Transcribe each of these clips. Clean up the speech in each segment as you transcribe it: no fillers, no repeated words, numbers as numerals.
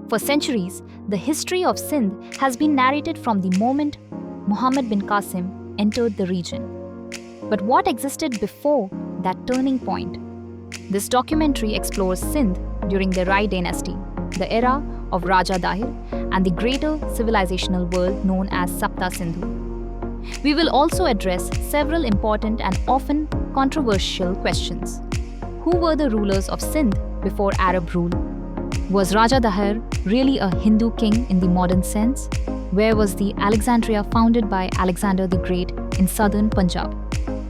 For centuries, the history of Sindh has been narrated from the moment Muhammad bin Qasim entered the region. But what existed before that turning point? This documentary explores Sindh during the Rai Dynasty, the era of Raja Dahir, and the greater civilizational world known as Sapta Sindhu. We will also address several important and often controversial questions. Who were the rulers of Sindh before Arab rule? Was Raja Dahir really a Hindu king in the modern sense? Where was the Alexandria founded by Alexander the Great in southern Punjab?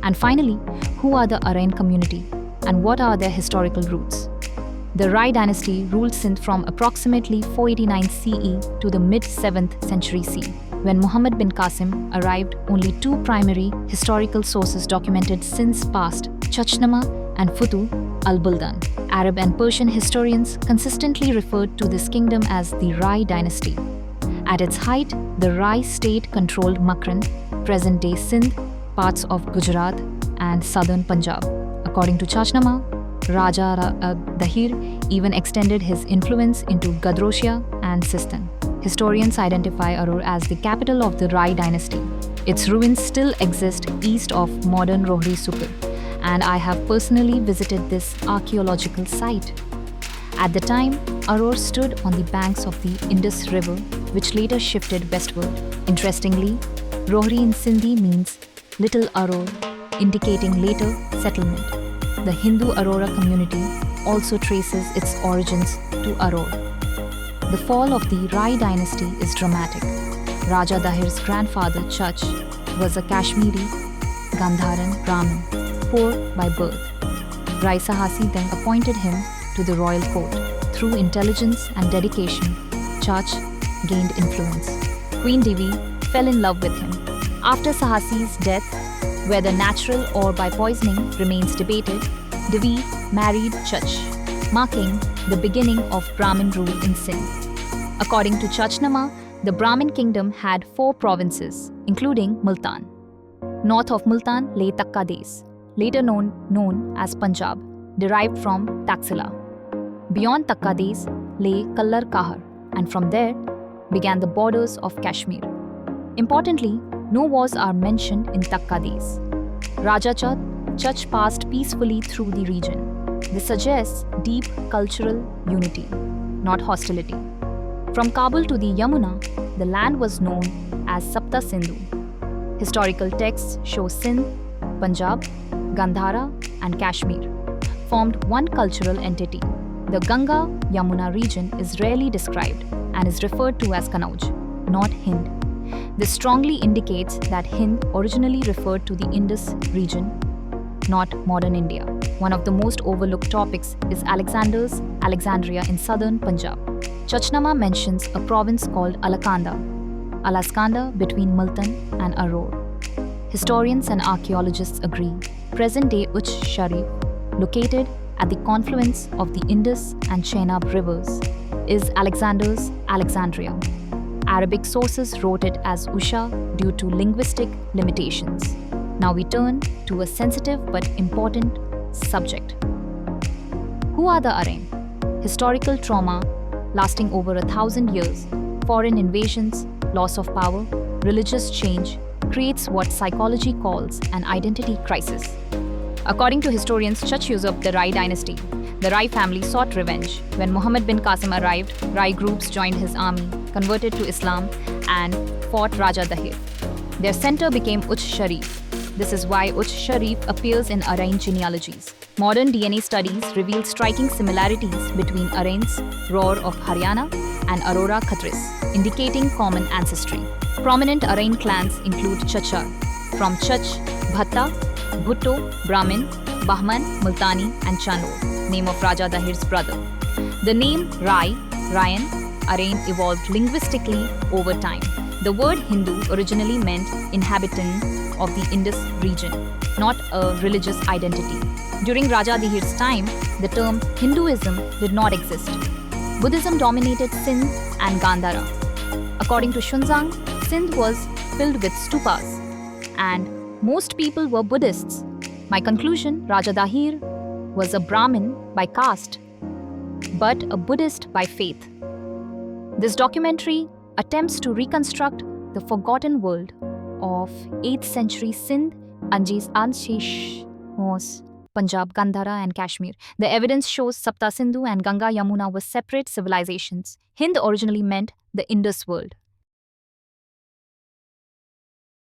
And finally, who are the Arain community and what are their historical roots? The Rai dynasty ruled Sindh from approximately 489 CE to the mid-7th century CE. When Muhammad bin Qasim arrived, only two primary historical sources documented Sindh's past, Chach Nama and Futuh, al-Buldan. Arab and Persian historians consistently referred to this kingdom as the Rai dynasty. At its height, the Rai state controlled Makran, present-day Sindh, parts of Gujarat and southern Punjab. According to Chach Nama, Dahir even extended his influence into Gedrosia and Sistan. Historians identify Aror as the capital of the Rai dynasty. Its ruins still exist east of modern Rohri, and I have personally visited this archaeological site. At the time, Aror stood on the banks of the Indus River, which later shifted westward. Interestingly, Rohri in Sindhi means little Aror, indicating later settlement. The Hindu Arora community also traces its origins to Aror. The fall of the Rai dynasty is dramatic. Raja Dahir's grandfather Chach was a Kashmiri Gandharan Brahmin, poor by birth. Rai Sahasi then appointed him to the royal court. Through intelligence and dedication, Chach gained influence. Queen Devi fell in love with him. After Sahasi's death, whether natural or by poisoning remains debated, Devi married Chach, marking the beginning of Brahmin rule in Sindh. According to Chach Nama, the Brahmin kingdom had 4 provinces, including Multan. North of Multan lay Takkades, later known as Punjab, derived from Taxila. Beyond Takkades lay Kallar Kahar, and from there began the borders of Kashmir. Importantly, no wars are mentioned in Takkades. Raja Chach passed peacefully through the region. This suggests deep cultural unity, not hostility. From Kabul to the Yamuna, the land was known as Sapta Sindhu. Historical texts show Sindh, Punjab, Gandhara, and Kashmir formed one cultural entity. The Ganga-Yamuna region is rarely described and is referred to as Kanauj, not Hind. This strongly indicates that Hind originally referred to the Indus region, not modern India. One of the most overlooked topics is Alexander's Alexandria in southern Punjab. Chach Nama mentions a province called Alaskanda between Multan and Aror. Historians and archaeologists agree. Present-day Uch Sharif, located at the confluence of the Indus and Chenab rivers, is Alexander's Alexandria. Arabic sources wrote it as Usha due to linguistic limitations. Now we turn to a sensitive but important subject. Who are the Arain? Historical trauma lasting over 1,000 years, foreign invasions, loss of power, religious change creates what psychology calls an identity crisis. According to historians Chach usurped the Rai dynasty. The Rai family sought revenge. When Muhammad bin Qasim arrived, Rai groups joined his army, converted to Islam, and fought Raja Dahir. Their center became Uch Sharif. This is why Uch Sharif appears in Arain genealogies. Modern DNA studies reveal striking similarities between Arain's Roar of Haryana and Aror Khatris, indicating common ancestry. Prominent Arain clans include Chachar, from Chach, Bhatta, Bhutto, Brahmin, Bahman, Multani, and Channe, name of Raja Dahir's brother. The name Rai, Rayan, Arain evolved linguistically over time. The word Hindu originally meant inhabitant of the Indus region, not a religious identity. During Raja Dahir's time, the term Hinduism did not exist. Buddhism dominated Sindh and Gandhara. According to Shunzang, Sindh was filled with stupas, and most people were Buddhists. My conclusion, Raja Dahir was a Brahmin by caste, but a Buddhist by faith. This documentary attempts to reconstruct the forgotten world of 8th century Sindh, Anjesh, Punjab, Gandhara, and Kashmir. The evidence shows Sapta Sindhu and Ganga Yamuna were separate civilizations. Hind originally meant the Indus world.